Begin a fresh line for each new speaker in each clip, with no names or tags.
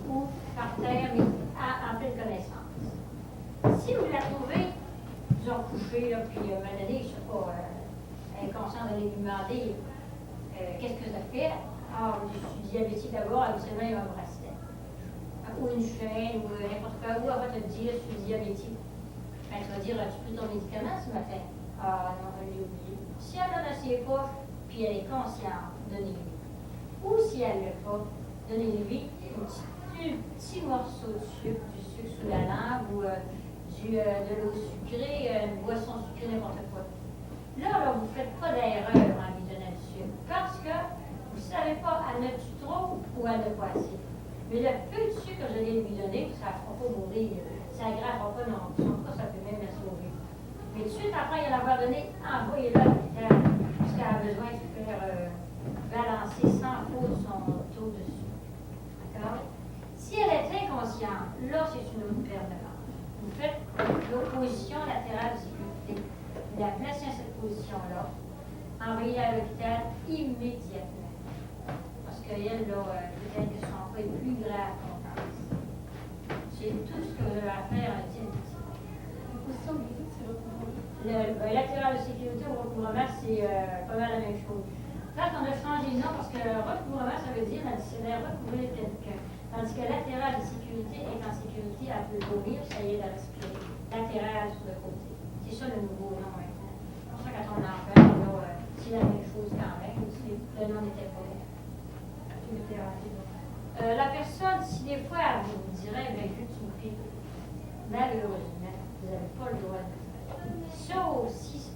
ou par terre, mais en pleine connaissance. Si vous la trouvez, disons, couchée, là, puis à un moment donné, je ne sais pas, inconscient d'aller lui demander qu'est-ce que ça fait. Ah, je suis diabétique d'abord, habituellement, il y a un bracelet. Ou une chaîne, ou n'importe quoi. Ou elle va te dire, je suis diabétique. Ben, tu vas dire, as-tu pris ton médicament ce matin? Ah non, je l'ai oublié. Si elle a dans ses poches, puis elle est consciente, donnez-lui. Ou si elle ne l'a pas, donnez-lui un petit morceau de sucre, du sucre sous la langue, ou de l'eau sucrée, une boisson sucrée, n'importe quoi. Là, vous ne faites pas d'erreur en lui donnant du sucre. Parce que vous ne savez pas, elle en a-tu trop ou elle n'a pas assez. Mais le peu de sucre que vous allez lui donner, ça ne fera pas mourir. Ça n'aggravera pas non. Son cas, ça peut même la sauver. Mais tout de suite, après, il en avoir donné, envoyez-la à l'hôpital. Parce qu'elle a besoin de faire balancer sans faute son taux de sucre. D'accord? Si elle est inconsciente, là, c'est une autre paire de manches. Vous faites l'opposition latérale de sécurité. Vous la placez à cette position-là. Envoyez-la à l'hôpital immédiatement. Parce qu'elle, là, peut-être que son cas est plus grave qu'on pense. C'est tout ce que vous avez à faire en diabétique.
La position de visite, c'est recouvrement.
Le latéral de sécurité au recouvrement, c'est pas mal la même chose. Là, on a changé de nom parce que recouvrement, ça veut dire l'additionnel recouvrir quelqu'un. Tandis que latéral de sécurité est en sécurité, elle peut vomir, ça y est, de respirer. Latéral sur le côté. C'est ça le nouveau nom maintenant. C'est pour ça quand on en parle, c'est la même chose quand même. Le nom n'était pas là. La personne, si des fois elle vous dirait, ben, je suis pris, malheureusement, vous n'avez pas le droit de le faire. Sauf si,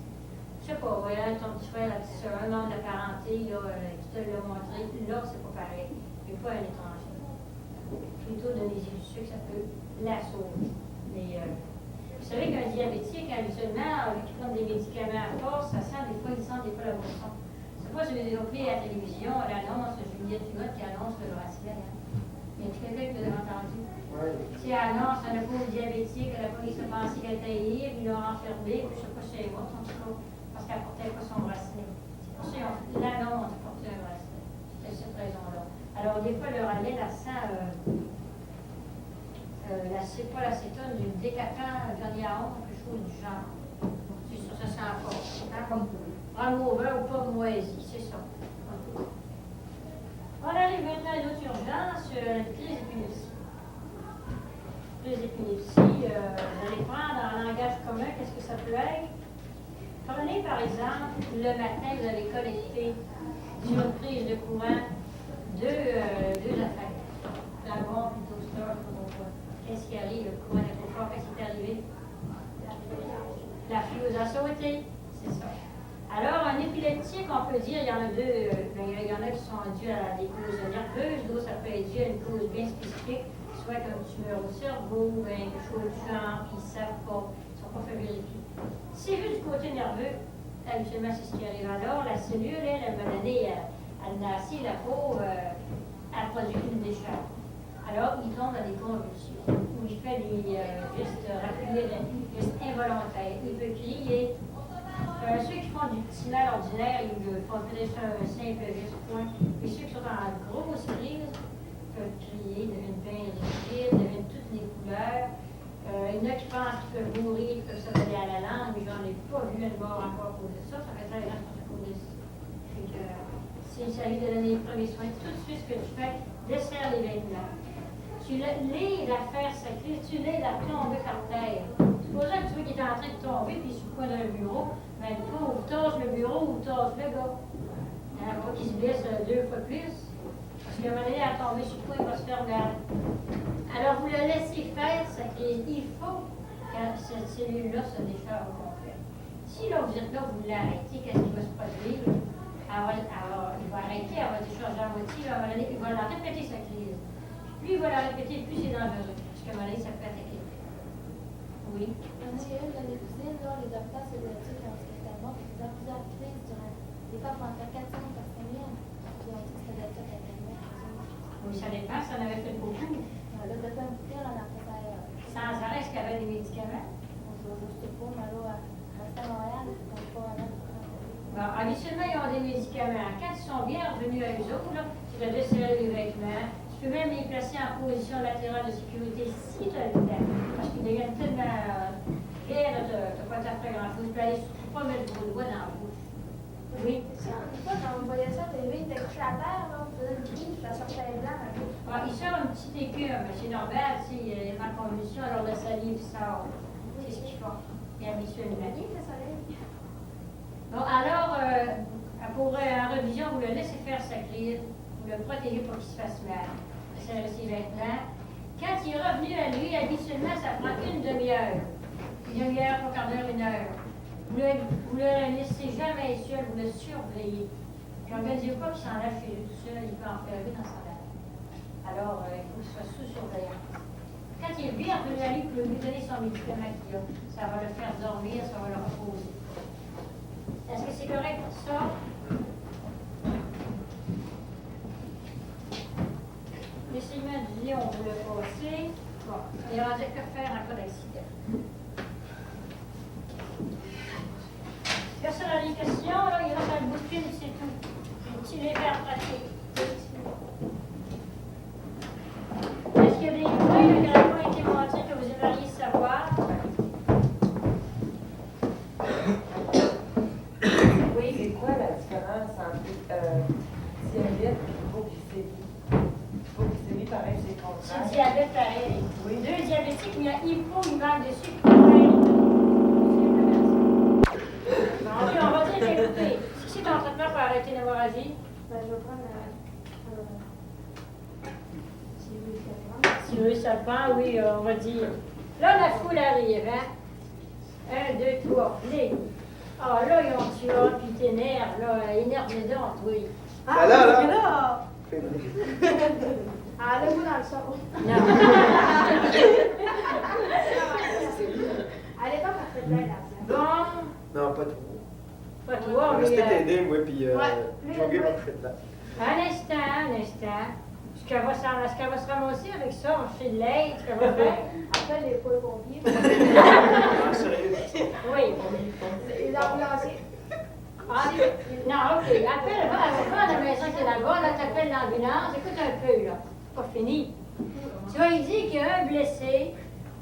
je sais pas, voilà, ton petit frère, la petite soeur, un membre de la parenté, là, qui te l'a montré, là, c'est pas pareil. Mais pas un étranger. Plutôt donner-y du sucre, ça peut la sauver. Mais vous savez qu'un diabétique, habituellement, qui prend des médicaments à force, ça sent des fois, il sent des fois la boisson. C'est pas, je vais développer à la télévision, l'annonce de Juliette Hugot qui annonce le bracelet. Hein. Y a quelqu'un qui l'a entendu? Oui. Si elle annonce un pauvre diabétique, la police a pensé qu'elle était ivre, ils l'ont enfermée, puis je sais pas si elle est morte, en tout cas, parce qu'elle portait pas son bracelet. C'est pour ça qu'ils ont fait l'annonce de porter un bracelet. C'est cette raison-là. Alors, des fois, leur allait la sang, c'est pas l'acétone, du décapant, Johnny Aon, quelque chose du genre. C'est sûr, ça sent fort. Hein? Hangover ou pas moisi, c'est ça. On arrive maintenant à une autre urgence, la crise d'épilepsie. Crise d'épilepsie, vous allez prendre en langage commun, qu'est-ce que ça peut être? Prenez par exemple, le matin, vous allez collecter sur une prise de courant deux affaires. D'abord, plutôt stop, qu'est-ce qui arrive, le courant n'est pas fort, qu'est-ce qui est arrivé? La fuse a sauté, c'est ça. Alors, un épileptique, on peut dire, il y en a deux, il y en a qui sont dus à des causes nerveuses, d'autres, ça peut être dû à une cause bien spécifique, soit comme tumeur au cerveau, quelque chose du genre, puis ils ne savent pas, ils ne sont pas fait vérifier. Si c'est juste du côté nerveux, habituellement, c'est ce qui arrive alors, la cellule, elle, à un moment donné, elle nassit, la peau, elle produit une décharge. Alors, il tombe dans des convulsions, où il fait des gestes rapides, des gestes involontaires, il peut crier. Ceux qui font du petit mal ordinaire, ils font peut-être un simple geste point. Et ceux qui sont en grosse crise peuvent crier, deviennent bien rigides, deviennent toutes les couleurs. Il y en a qui pensent qu'ils peuvent mourir, qu'ils peuvent se voler à la langue, mais j'en ai pas vu une mort encore à cause de ça. Ça fait très longtemps à cause de ça. S'il s'agit de donner les premiers soins, tout de suite ce que tu fais, desserre les vêtements. Tu l'aides à faire sa crise, tu l'aides à tomber par terre. Supposons que tu vois qu'il est en train de tomber, puis sur le coin d'un bureau, mais il faut ou tasse le bureau ou tasse le gars. Il n'y en a pas qui se blesse deux fois plus. Parce qu'à un moment donné, à tomber sur le coin, il va se faire mal. Alors, vous le laissez faire sa crise. Il faut que cette cellule-là se décharge au complet. Si là, vous êtes là, vous l'arrêtez, qu'est-ce qui va se produire? Il va arrêter, elle va décharger à moitié, à un moment donné, il va la répéter sa crise. Plus il va la répéter, plus c'est dangereux. Parce qu'à un moment donné, ça peut attaquer. Oui.
On a eu dans les cuisines, là, les docteurs se diagnostiquent hospitalièrement, puis ils ont plusieurs crises durant. Des fois, pendant 4-5 personnes, puis on dit que c'était de ça qu'elle avait.
Oui, ça dépend, ça en avait fait beaucoup.
Le docteur Bouquet, on a fait ça.
Sans arrêt, est-ce qu'il y avait des médicaments?
Je ne sais pas, mais là, rester à Montréal, on pas
Bon, habituellement, ils ont des médicaments. Quand ils sont bien revenus à eux autres, là, tu vas desserrer les vêtements, tu peux même les placer en position latérale de sécurité si tu as le temps. Parce qu'ils deviennent tellement clairs, tu n'as pas à faire grand-chose. Tu peux aller surtout pas mettre vos doigts dans la bouche. Oui.
C'est ça, une fois, quand on voyait ça, t'es levé, t'es couché à terre, là, on faisait le bruit, ça sortait blanc.
Il sort un petit écume, c'est normal, il y a ma convulsion, alors la salive sort. C'est ce qu'ils font, et habituellement.
Le soleil.
Bon, alors, pour en revision, vous le laissez faire sa crise, vous le protégez pour qu'il se fasse mal. Serrez ses vêtements. Quand il est revenu à lui, habituellement, ça prend une demi-heure. Une demi-heure, trois quarts d'heure, une heure. Vous le laissez jamais seul, vous le surveillez. Puis on ne dit pas qu'il s'en lâche chez lui tout seul, il peut en faire dans sa tête. Alors, il faut qu'il soit sous surveillance. Quand il est bien revenu à lui, vous lui donner son médicament qu'il a. Ça va le faire dormir, ça va le reposer. Est-ce que c'est correct pour ça? Les segments du lion, vous le passez. Bon, il y aura que faire en cas d'accident. Personne n'a des questions, là, il reste un bout de film, c'est tout. Un petit légère pratique. Est-ce qu'il y a des points qui ont été montrés que vous aimeriez savoir? Oui.
C'est quoi la différence entre diabète et hypoglycémie? Hypoglycémie, pareil, c'est le contraire.
C'est diabète pareil.
Oui.
Deux diabétiques, mais il y a hypo, il manque de sucre. Ok, on va dire écoutez, si c'est ton traitement pour arrêter l'hémorragie,
Ben, je vais prendre
si oui, ça le prend, oui, on va dire. Là, la foule arrive, hein? 1, 2, 3, les. Ah, là, ils ont tué, puis ils t'énervent, là, énerve-les donc, oui.
Ah,
là,
parce
là.
que là. Ah, le goût dans le son.
Non.
À l'époque, on faisait plein d'argent.
Bon,
Non, pas trop.
pas toi,
Je vais
mais.
rester t'aider, moi, puis
Ouais.
jogger mon chute là.
Un instant. Ce qu'elle va se ramasser avec ça, on fait de l'aide, ce qu'elle va faire.
Après, les poules pompiers.
Ah, sérieux?
Oui.
Les ambulanciers.
Ah, non, ok. Appelle, va à la maison qui est là-bas, là, t'appelles l'ambulance. Écoute un peu, là. C'est pas fini. Tu vas lui dire qu'il y a un blessé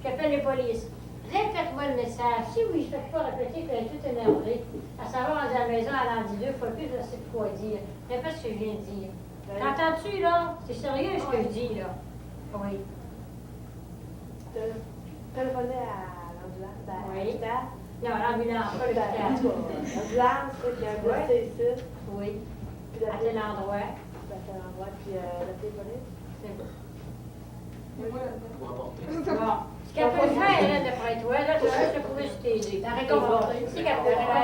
qui appelle les polices. Répète-moi le message. Si oui, je ne fais pas répéter, qu'elle est toute énervée. À savoir, à la maison, elle en dit deux fois plus, je sais quoi dire. Répète ce que je viens de dire. T'entends-tu, là? C'est sérieux ce que je dis, là? Oui.
Téléphoner à l'ambulance.
Oui. Non, l'ambulance, pas l'hôpital.
L'ambulance, qui a un blessé ici.
Oui.
Puis
À tel endroit.
À tel endroit, puis la téléphoner.
C'est bon.
Pour apporter.
Bon. Ce qu'elle peut faire, là, d'après toi, là, tu vas juste courir sur tes yeux.
La réconforter.
C'est qu'elle peut faire.
La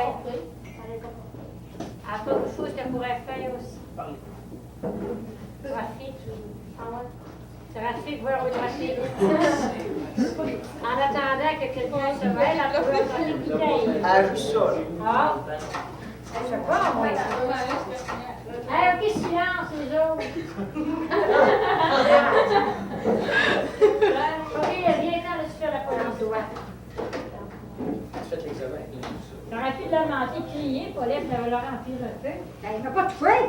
réconforter.
Elle a pas beaucoup de choses qu'elle pourrait faire aussi. Trafic.
Ah ouais.
Trafic, voir au trafic. En attendant que quelqu'un se mêle, elle peut faire des bouteilles.
Ah, juste ça, là.
Ah. Je sais pas, moi. Hey, ok, silence, les autres. Ok, viens temps de se faire la police droite.
Tu fais l'examen.
J'aurais pu la lamenter, crier, Paulette, elle va leur remplir un peu. Elle ne va pas toucher!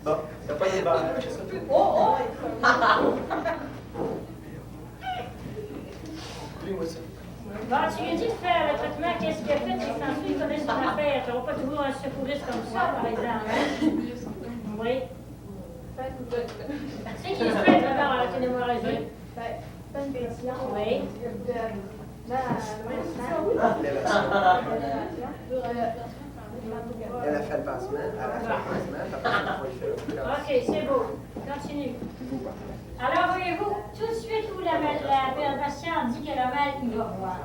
Bon, t'as pas de barre, c'est ça? Oublie-moi ça.
Bon, tu lui as dit de faire le traitement, qu'est-ce qu'il a fait? C'est censé qu'il connaisse son affaire. Tu n'auras pas toujours un secouriste comme ça, par exemple. Hein? Oui. C'est qui se fait d'abord à la télémoragie?
Fais une pétition.
Oui.
Elle a fait le pansement, puis après, on va y faire
Ok, c'est beau. Continue. Alors, voyez-vous, tout de suite où la patiente dit qu'elle a mal, il va voir.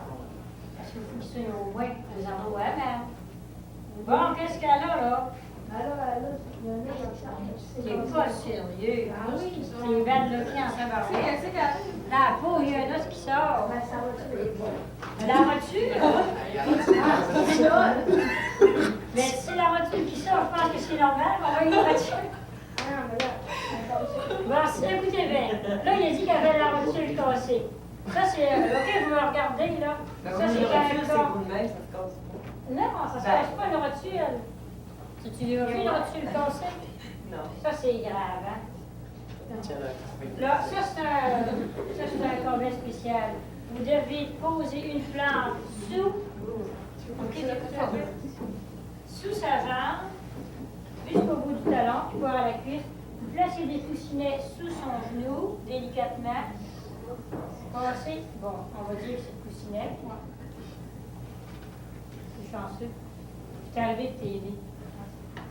Parce qu'il faut qu'il soit au moins des endroits mal. Bon, qu'est-ce qu'elle a, là? C'est pas sérieux.
Ah oui.
C'est une belle loquée en tabarouette. La peau, il y a un os qui sort. La rotule? Mais si la rotule qui sort, je pense que c'est normal. On va une rotule. Bon, écoutez bien. Là, il a dit qu'il y avait la rotule cassée. Ça, c'est... OK, vous me regardez, là.
Ben,
Ça,
oui,
c'est
le
un
rotule, c'est
corps.
vous de même, ça se casse pas.
Non, ça se passe pas une rotule. Tu l'as vu, une rotule cassée?
Non.
Ça, c'est grave, hein?
Tiens, là.
Là, ça, c'est un convoi spécial. Vous devez poser une plante sous sa jambe, jusqu'au bout du talon, puis voir à la cuisse. Vous placez des coussinets sous son genou, délicatement. Passez, bon, on va dire que c'est le coussinet. C'est chanceux. Je t'ai enlevé de TV.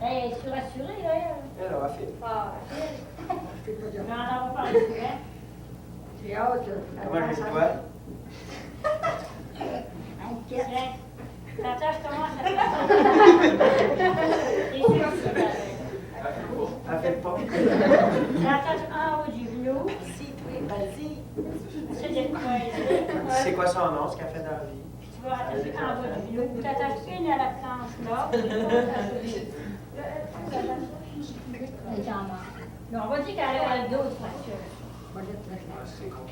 Hey, es-tu rassurée, là?
Elle aura fait.
Ah, je vais en avoir parlé souvent.
J'ai hâte.
Comment je dis quoi?
Tiens, tata, je commence à faire. T'es sûr que c'est pareil?
Elle fait pas.
La tête en haut du genou.
Si, oui, vas-y.
C'est des points.
Tu sais quoi son nom, ce qu'elle fait dans la vie?
Puis tu vas attacher en bas du genou. Tu attaches une à la planche là. Les jambes. Mais on va dire qu'elle a d'autres fractures.
C'est con.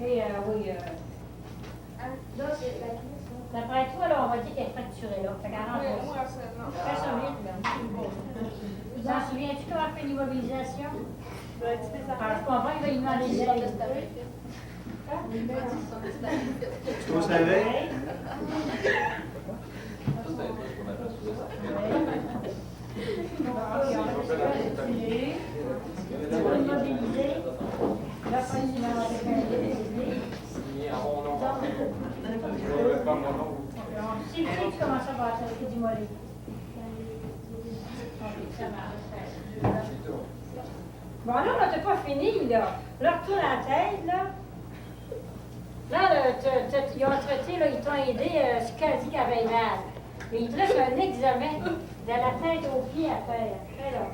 Et oui,
Là, c'est la cuisse.
d'après toi, là, on va dire qu'elle est fracturée là. Fait qu'elle rentre
Oui,
là.
moi, c'est non.
Fais ça vite, là. T'en souviens-tu comment on fait l'immobilisation? Alors, je comprends qu'il va y demander des aides.
Tu le savais?
Ouais. Immobilisé. Là, pas une immobilisé.
Signé à mon nom. Pas mon nom.
Si tu sais, tu commences à voir ça, c'est du mollet. Ok, ça marche. Bon, là, on n'a pas fini, là. Là, retourne la tête, là. Là, ils ont traité, là, ils t'ont aidé, ce qu'elle dit qu'elle avait mal. Mais il te laisse un examen de la tête aux pieds à faire. Fais là.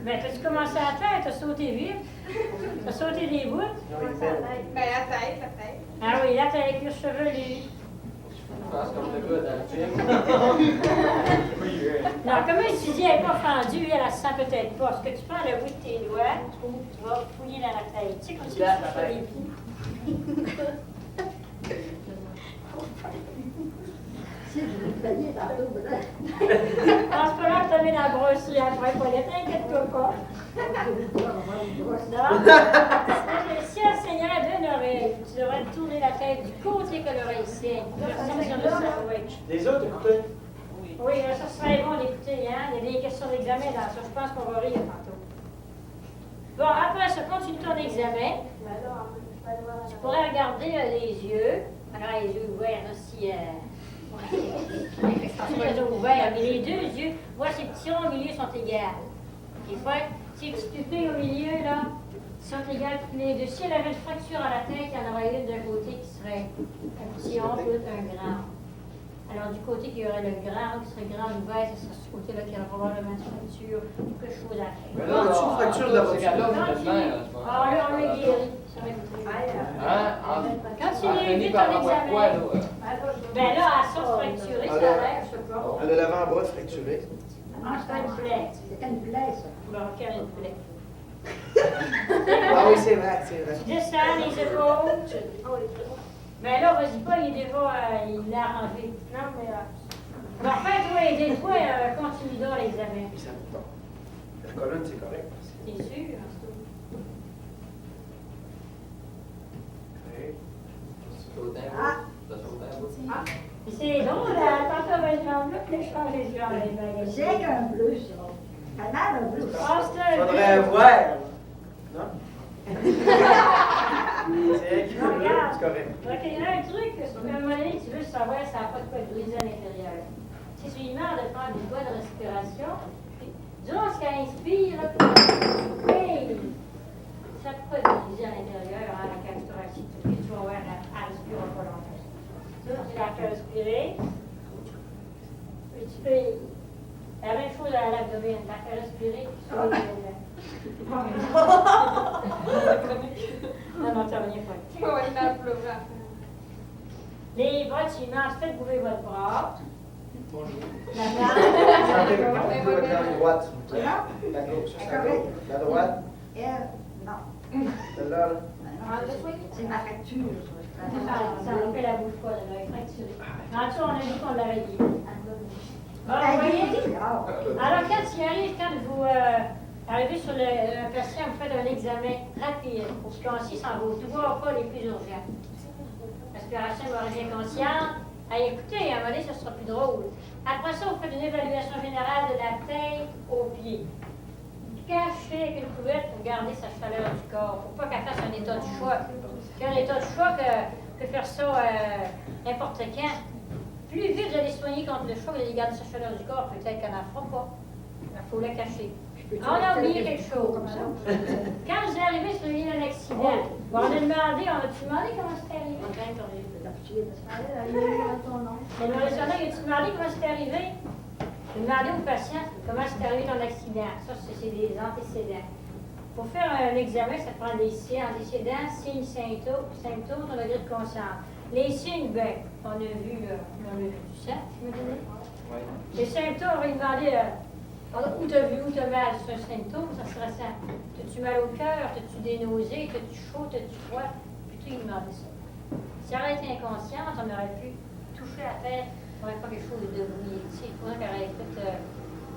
Mais t'as-tu commencé à la tête? T'as sauté vite? T'as sauté des bouts?
Ben, la tête.
Ah oui, là, t'as les cuirs chevelus.
Je pense comme le gars dans le film.
Non, comme tu dis, elle n'est pas fendue, elle se sent peut-être pas. Ce que tu prends le bout de tes doigts, tu vas fouiller dans la tête. Tu sais, comme si tu fais les pieds.
Si, je l'ai payé tantôt, peut-être.
En ce moment, tu as mis dans la brosserie après, Paulette, inquiète-toi pas. Non. Si elle saignerait d'une oreille, tu devrais tourner la tête du côté que l'oreille saigne. Personne sur le sandwich.
Les autres, écoutez.
Oui, ça serait bon d'écouter, hein. Il y a des questions d'examen dans ça. Je pense qu'on va rire tantôt. Bon, après ça, continue ton examen. Tu pourrais regarder les yeux. Alors, les yeux ouverts, là, si... les yeux ouverts, mais les deux yeux, vois, ces petits ronds au milieu sont égales. Des fois, ces petites pupilles au milieu, là, sont égales toutes les deux. Si elle avait une fracture à la tête, il y en aurait une d'un côté qui serait un petit rond, l'autre un grand. Alors, du côté qui aurait le grand, qui serait grand ouvert, ce serait ce côté-là qui aurait probablement une fracture, quelque chose à la tête.
Mais là,
Sous fracture de la
c'est qu'elle a
Quand
fait
tu
le maire, je pense.
ah, là, on l'a guéri. Ça va être très bien.
Hein?
Quand tu l'as
Anthony
vu
par
ton
rapport à quoi,
examen,
là?
ben là, à ça fracturée, ça a l'air, je sais pas.
Elle a l'avant-bras fracturé.
Ah, c'est une plaie.
C'était une plaie, ça.
Bon, quelle une plaie.
Ah oui, c'est vrai, c'est vrai.
Tu descends les épaules. Ben là, vas-y pas, il est déjà, il l'a arrangé. Non, mais... bon, fais-toi aider, toi, continue dans l'examen.
Puis ça me tombe. La colonne, c'est correct.
T'es sûr?
Sauter un bout. T'as sauté un bout.
C'est drôle, là, tantôt avec les jambes là, puis je change les jambes. les
C'est
bagages.
qu'un bleu, ça. Canal, un bleu.
Ah, c'est un
Faudrait
bleu.
voir. Non? C'est elle qui veut,
Regarde.
c'est correct.
Donc, il y a un truc, que à un moment donné, tu veux savoir si ça n'a pas de quoi de briser à l'intérieur. Si tu lui demandes de faire des voies de respiration, puis, durant ce qu'elle inspire, là, hey, ça n'a pas de briser à l'intérieur, hein, la cage thoracique, puis tu vas voir, elle respire pas longtemps. Tu la fais respirer, puis tu fais la même chose à l'abdomen, tu la fais respirer, puis tu fais non, non, t'as rien fait.
Ouais, il a pleuré.
Les bras, tu lui demandes, faites bouger votre bras.
Sentez votre langue droite, s'il vous plaît.
Non?
La gauche, ça, c'est la
Correct.
gauche. La droite,
Elle, non.
celle-là, là.
C'est ma facture, ça.
Ça rappelle la bouche pas, là, fracturée. En dessous, on a dit qu'on l'avait dit. Bon,
Ah,
vous voyez?
ah.
Alors, quand il arrive, quand vous arrivez sur un patient, vous faites un examen rapide, aussi concis, sans vos 3 cas les plus urgents. Respiration, bien consciente. Écoutez, à un moment donné, ça sera plus drôle. Après ça, vous faites une évaluation générale de la tête aux pieds. Cachez avec une couverte pour garder sa chaleur du corps. Il ne faut pas qu'elle fasse un état de choc. Qu'un état de choc peut faire ça n'importe quand. Plus vite vous allez soigner contre le choc, vous allez garder sa chaleur du corps, peut-être qu'elle n'en fera pas. Il faut la cacher. On a oublié quelque chose. Quand vous êtes arrivé sur l'île d'un accident, on a demandé, on a-tu demandé comment c'était arrivé? Mais le raisonneur, il a-tu demandé comment c'était arrivé? J'ai demandé au patient comment c'est arrivé ton accident. Ça, c'est des antécédents. Pour faire un examen, ça prend des signes, antécédents, signes, symptômes, ton degré de conscience. Les signes, ben, on a vu du sang, tu me donnais?
Oui.
Les symptômes, on va lui demander où t'as vu, où t'as mal. C'est un symptôme, ça serait ça. T'as-tu mal au cœur, t'as-tu des nausées, t'as-tu chaud, t'as-tu froid? Plutôt, il demandait ça. Si elle aurait été inconsciente, on aurait pu toucher à terre, on n'aurait pas quelque chose de brouillé. Tu sais, il faudrait qu'elle aurait fait,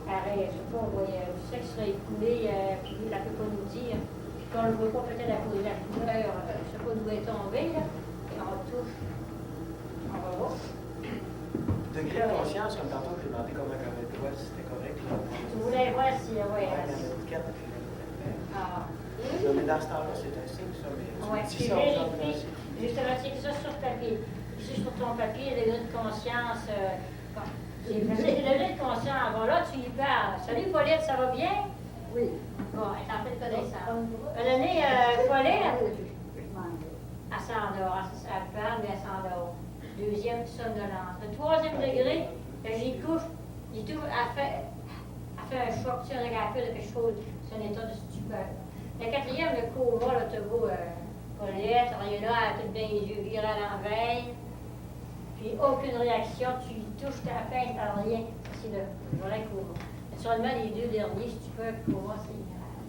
je sais pas, du sexe serait écoulé, puis elle ne peut pas nous dire. Puis qu'on ne le voit pas peut-être à cause de la couleur, je ne sais pas d'où elle est tombée, là. Et on touche. On va voir.
Degré de conscience, comme tantôt, j'ai demandé comment elle avait le doigt, si c'était correct. Là.
Tu voulais voir si,
Ouais, il y a l'étiquette, puis
Ah.
mais dans ce temps-là, c'est un signe, ça, mais
Oui,
tu
puis
dis ça, on
vérifie. Justement, c'est ça sur papier. Ici, sur ton papier, le degré de conscience. C'est facile. Le degré de conscience. Bon, là, tu y parles. Salut, Paulette, ça va bien?
Oui.
Bon, elle est en pleine connaissance. Elle est Paulette, elle s'endort. Elle parle, mais elle s'endort. Deuxième, somnolence. Le troisième degré, j'y couche. Elle fait un choc, tu sais, on a fait quelque chose, c'est un état de stupeur. Le quatrième, le coma, là, tu vois, Paulette, rien là, elle a tout bien les yeux virés à l'envers. Puis aucune réaction, tu y touches ta peine, t'as rien. C'est le vrai coma. Naturellement, les deux derniers, stupeur, coma, c'est grave.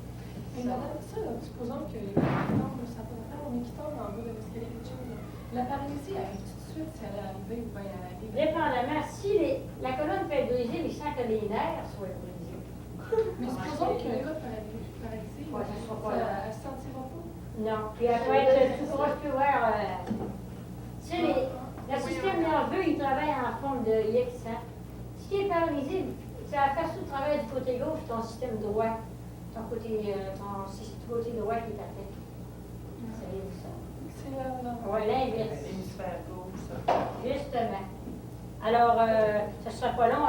Mais madame, ça, supposons que les quittances, ça peut faire, on est quittant en bas de l'escalier, quelque chose. La paralysie arrive tout de suite si elle est arrivée ou bien elle arrive.
Dépendamment, si la colonne peut être brisée, mais sans que les nerfs soient brisés.
Mais supposons qu'il y a un cas de paralysie,
Ouais, ça sera pas là.
elle ne se sentira pas.
Non, puis elle peut être tout gros, plus ouvert. Tu sais, le système nerveux, il travaille en forme de X. Hein? Ce qui est paralysé, c'est à faire tout le travail du côté gauche, ton système droit. Ton côté droit qui est atteint. Ça vient de ça.
C'est là.
Oui, l'inverse.
L'hémisphère gauche, ça.
Justement. Alors, ça ne sera pas long,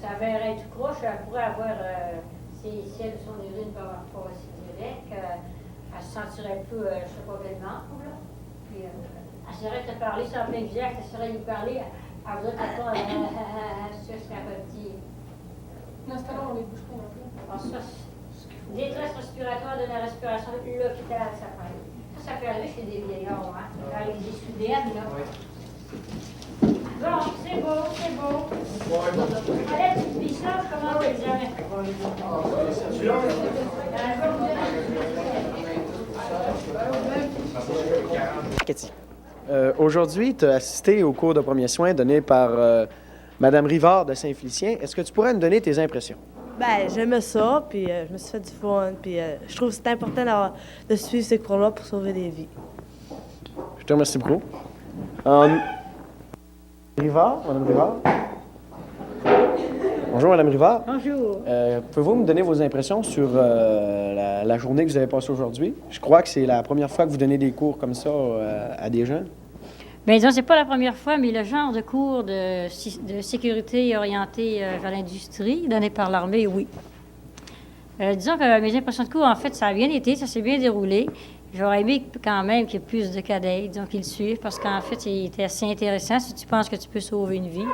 ça verrait tout croche, elle pourrait avoir, si elle, son urine peut avoir pas aussi direct, elle se sentirait plus, je ne sais pas, bellement, là. Puis, elle serait te parler sans plein visage, elle serait lui parler, elle voudrait t'attendre, ça serait un petit.
Dans ce temps-là, on les bouge pas non plus.
Alors, ça, détresse respiratoire de la respiration l'hôpital, ça peut aller. Ça peut arriver chez des vieillards, hein. Ça peut arriver des soudaines, là. Bon, c'est beau, c'est beau. Allez, tu te ça, je commence l'examen.
Cathy, aujourd'hui, tu as assisté au cours de premiers soins donné par Mme Rivard de Saint-Félicien. Est-ce que tu pourrais nous donner tes impressions?
Ben, j'aimais ça, puis je me suis fait du fun, puis je trouve que c'est important de suivre ces cours-là pour sauver des vies.
Je te remercie beaucoup. Rivard, Mme Rivard? Bonjour, Mme Rivard.
Bonjour.
Pouvez-vous me donner vos impressions sur la journée que vous avez passée aujourd'hui? Je crois que c'est la première fois que vous donnez des cours comme ça à des jeunes.
Bien, disons, c'est pas la première fois, mais le genre de cours de sécurité orienté vers l'industrie donné par l'armée, oui. Disons que mes impressions de cours, en fait, ça a bien été, ça s'est bien déroulé. J'aurais aimé quand même qu'il y ait plus de cadets, disons, qui le suivent, parce qu'en fait, c'était assez intéressant si tu penses que tu peux sauver une vie.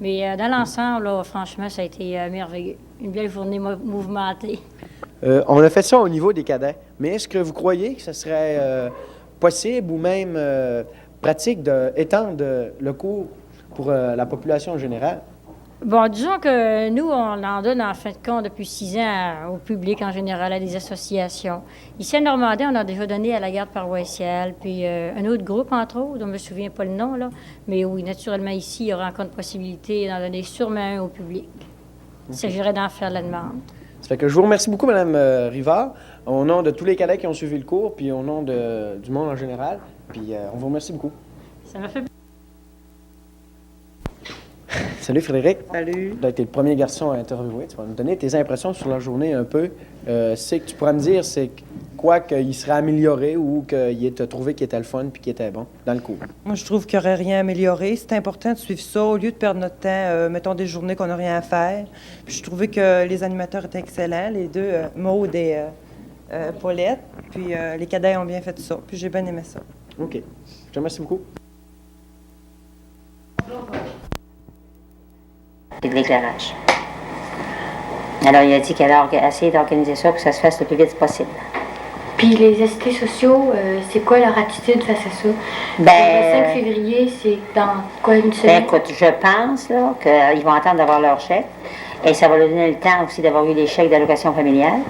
Mais dans l'ensemble, là, franchement, ça a été merveilleux. Une belle journée mouvementée.
On a fait ça au niveau des cadets, mais est-ce que vous croyez que ce serait possible ou même pratique d'étendre le cours pour la population en général?
Bon, disons que nous, on en donne en fin de compte depuis 6 ans au public en général, à des associations. Ici à Normandie, on a déjà donné à la garde paroissiale, puis un autre groupe, entre autres, dont je ne me souviens pas le nom, là. Mais oui, naturellement, ici, il y aura encore une possibilité d'en donner sûrement un au public. Il s'agirait d'en faire la demande.
Ça fait que je vous remercie beaucoup, Mme Rivard, au nom de tous les cadets qui ont suivi le cours, puis au nom du monde en général. Puis on vous remercie beaucoup.
Ça m'a fait.
Salut Frédéric.
Salut.
Tu as été le premier garçon à interviewer. Tu vas nous donner tes impressions sur la journée un peu. C'est que tu pourras me dire, c'est quoi qu'il serait amélioré ou qu'il t'a trouvé qui était le fun puis qui était bon dans le cours?
Moi, je trouve qu'il n'y aurait rien amélioré. C'est important de suivre ça au lieu de perdre notre temps, mettons des journées qu'on n'a rien à faire. Puis je trouvais que les animateurs étaient excellents, les deux, Maud et Paulette. Puis les cadets ont bien fait ça. Puis j'ai bien aimé ça.
OK. Je te remercie beaucoup.
Et de l'éclairage. Alors, il a dit qu'elle a essayé d'organiser ça pour que ça se fasse le plus vite possible.
Puis les assistés sociaux, c'est quoi leur attitude face à ça?
Ben,
Le 5 février, c'est dans quoi, une
ben,
semaine?
écoute, je pense là, qu'ils vont attendre d'avoir leur chèque. Et ça va leur donner le temps aussi d'avoir eu les chèques d'allocation familiale.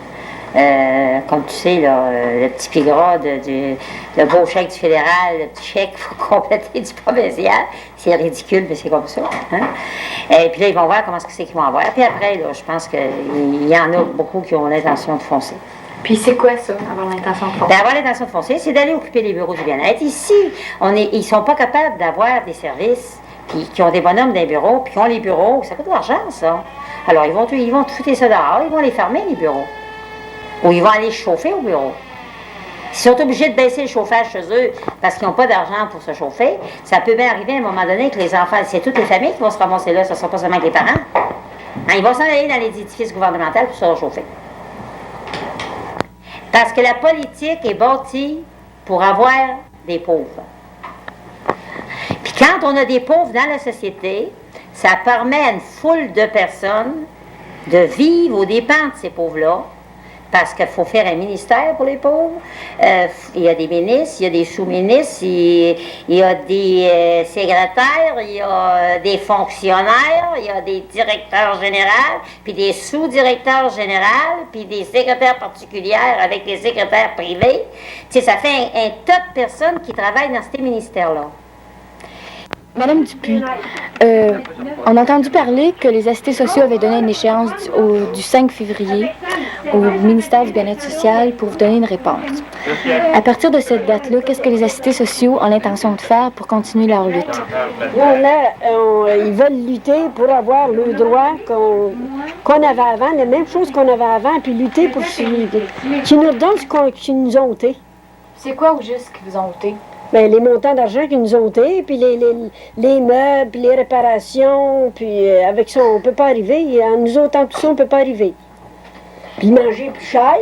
Comme tu sais, là, le petit pied gras, le beau chèque du fédéral, le petit chèque pour compléter du provincial, c'est ridicule, mais c'est comme ça. Hein? Et puis là, ils vont voir comment c'est qu'ils vont avoir. Puis après, là, je pense qu'il y en a beaucoup qui ont l'intention de foncer.
Puis c'est quoi ça, avoir l'intention de foncer?
Ben, avoir l'intention de foncer, c'est d'aller occuper les bureaux du bien-être. Ici, ils ne sont pas capables d'avoir des services qui ont des bonhommes dans les bureaux, puis qui ont les bureaux. Ça coûte de l'argent, ça. Alors, ils vont foutre ça dehors, ils vont les fermer, les bureaux. Ou ils vont aller chauffer au bureau. S'ils sont obligés de baisser le chauffage chez eux parce qu'ils n'ont pas d'argent pour se chauffer, ça peut bien arriver à un moment donné que les enfants, c'est toutes les familles qui vont se ramasser là, ce ne sera pas seulement que les parents. Hein, ils vont s'en aller dans les édifices gouvernementaux pour se réchauffer. Parce que la politique est bâtie pour avoir des pauvres. Puis quand on a des pauvres dans la société, ça permet à une foule de personnes de vivre aux dépens de ces pauvres-là. Parce qu'il faut faire un ministère pour les pauvres. Il y a des ministres, il y a des sous-ministres, il y a des secrétaires, il y a des fonctionnaires, il y a des directeurs généraux, puis des sous-directeurs généraux, puis des secrétaires particulières avec des secrétaires privés. Tu sais, ça fait un tas de personnes qui travaillent dans ces ministères-là.
Madame Dupuis, on a entendu parler que les assistés sociaux avaient donné une échéance du 5 février au ministère du Bien-être social pour vous donner une réponse. À partir de cette date-là, qu'est-ce que les assistés sociaux ont l'intention de faire pour continuer leur lutte?
Ils veulent lutter pour avoir le droit qu'on avait avant, la même chose qu'on avait avant, puis lutter pour qu'ils nous donnent ce qu'ils nous ont ôté.
C'est quoi au juste qu'ils vous ont ôté?
Bien, les montants d'argent qu'ils nous ont ôtés, puis les meubles, puis les réparations, puis avec ça, on ne peut pas arriver. En nous ôtant tout ça, on ne peut pas arriver. Puis manger plus cher,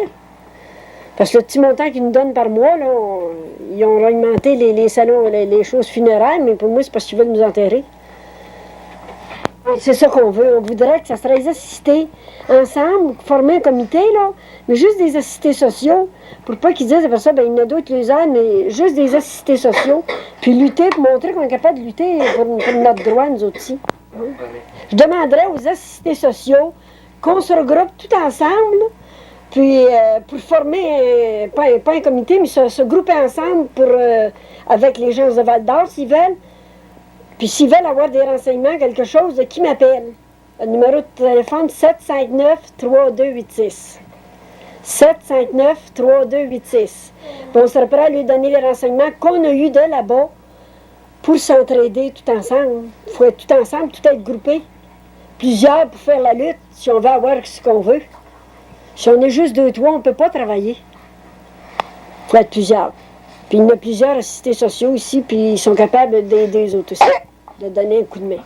parce que le petit montant qu'ils nous donnent par mois, là, ils ont augmenté les salons, les choses funéraires, mais pour moi, c'est parce qu'ils veulent nous enterrer. C'est ça qu'on veut. On voudrait que ça serait les assistés ensemble, former un comité, là, mais juste des assistés sociaux, pour pas qu'ils disent après ça, ben il y en a d'autres les aident, mais juste des assistés sociaux, puis lutter, pour montrer qu'on est capable de lutter pour notre droit, nous aussi. Je demanderais aux assistés sociaux qu'on se regroupe tout ensemble, puis pour former, pas un comité, mais se grouper ensemble avec les gens de Val-d'Or, s'ils veulent. Puis s'ils veulent avoir des renseignements, quelque chose, qui m'appelle? Le numéro de téléphone 759-3286. 759-3286. On serait prêt à lui donner les renseignements qu'on a eus de là-bas pour s'entraider tout ensemble. Il faut être tout ensemble, tout être groupé. Plusieurs pour faire la lutte, si on veut avoir ce qu'on veut. Si on est juste 2-3, on ne peut pas travailler. Il faut être plusieurs. Puis il y en a plusieurs assistés sociaux ici, puis ils sont capables d'aider les autres aussi, de donner un coup de main.